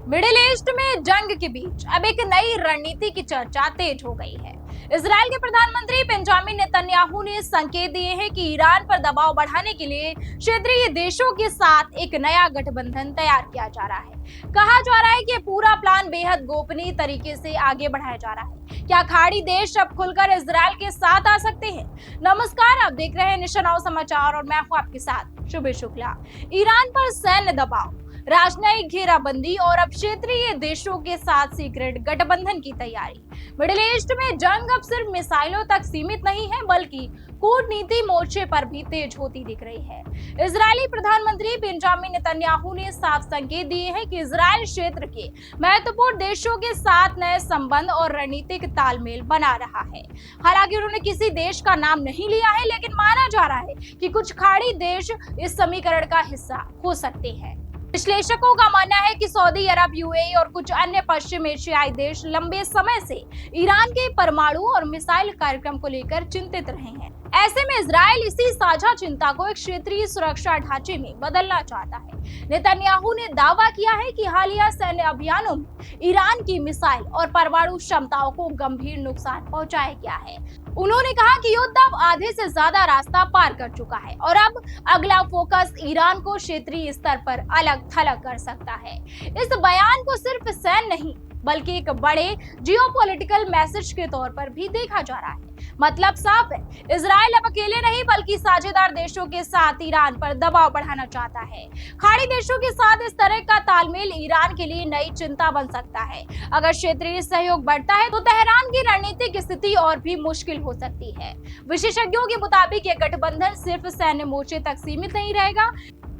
Middle east में जंग के बीच अब एक नई रणनीति की चर्चा तेज हो गई है। इजराइल के प्रधानमंत्री बेंजामिन नेतन्याहू ने संकेत दिए हैं कि ईरान पर दबाव बढ़ाने के लिए क्षेत्रीय देशों के साथ एक नया गठबंधन तैयार किया जा रहा है। कहा जा रहा है कि पूरा प्लान बेहद गोपनीय तरीके से आगे बढ़ाया जा रहा है। क्या खाड़ी देश अब खुलकर इजराइल के साथ आ सकते हैं? नमस्कार, आप देख रहे हैं निशान समाचार और मैं हूं आपके साथ शुभ शुक्ला। ईरान पर सैन्य दबाव, राजनयिक घेराबंदी और अब क्षेत्रीय देशों के साथ सीक्रेट गठबंधन की तैयारी। मिडिल ईस्ट में जंग अब सिर्फ मिसाइलों तक सीमित नहीं है, बल्कि कूटनीति मोर्चे पर भी तेज होती दिख रही है। इजरायली प्रधानमंत्री बेंजामिन नेतन्याहू ने साफ संकेत दिए हैं कि इजराइल क्षेत्र के महत्वपूर्ण देशों के साथ नए संबंध और रणनीतिक तालमेल बना रहा है। हालांकि उन्होंने किसी देश का नाम नहीं लिया है, लेकिन माना जा रहा है कि कुछ खाड़ी देश इस समीकरण का हिस्सा हो सकते हैं। विश्लेषकों का मानना है कि सऊदी अरब, यूएई और कुछ अन्य पश्चिम एशियाई देश लंबे समय से ईरान के परमाणु और मिसाइल कार्यक्रम को लेकर चिंतित रहे हैं। ऐसे में इजराइल इसी साझा चिंता को एक क्षेत्रीय सुरक्षा ढांचे में बदलना चाहता है। नेतन्याहू ने दावा किया है कि हालिया सैन्य अभियानों में ईरान की मिसाइल और परमाणु क्षमताओं को गंभीर नुकसान पहुंचाया गया है। उन्होंने कहा कि युद्ध अब आधे से ज्यादा रास्ता पार कर चुका है और अब अगला फोकस ईरान को क्षेत्रीय स्तर पर अलग थलग कर सकता है। इस बयान को सिर्फ सैन्य नहीं, बल्कि एक बड़े जियोपॉलिटिकल मैसेज के तौर पर भी देखा जा रहा है। मतलब साफ है, इजराइल अब अकेले नहीं बल्कि साझेदार देशों के साथ ईरान पर दबाव बढ़ाना चाहता है। खाड़ी देशों के साथ इस तरह का तालमेल ईरान के लिए नई चिंता बन सकता है। अगर क्षेत्रीय सहयोग बढ़ता है तो तेहरान की रणनीतिक स्थिति और भी मुश्किल हो सकती है। विशेषज्ञों के मुताबिक ये गठबंधन सिर्फ सैन्य मोर्चे तक सीमित नहीं रहेगा,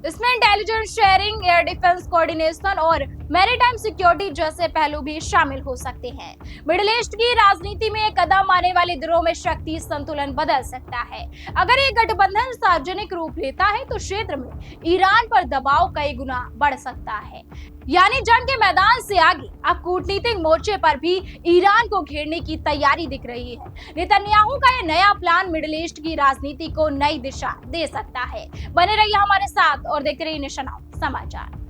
इसमें intelligence sharing, air defence coordination और मैरीटाइम सिक्योरिटी जैसे पहलू भी शामिल हो सकते हैं। मिडिल ईस्ट की राजनीति में एक कदम आने वाले दिनों में शक्ति संतुलन बदल सकता है। अगर ये गठबंधन सार्वजनिक रूप लेता है तो क्षेत्र में ईरान पर दबाव कई गुना बढ़ सकता है। यानी जंग के मैदान से आगे अब कूटनीतिक मोर्चे पर भी ईरान को घेरने की तैयारी दिख रही है। नेतन्याहू का ये नया प्लान मिडिल ईस्ट की राजनीति को नई दिशा दे सकता है। बने रहिए हमारे साथ और देखते रहिए निशान समाचार।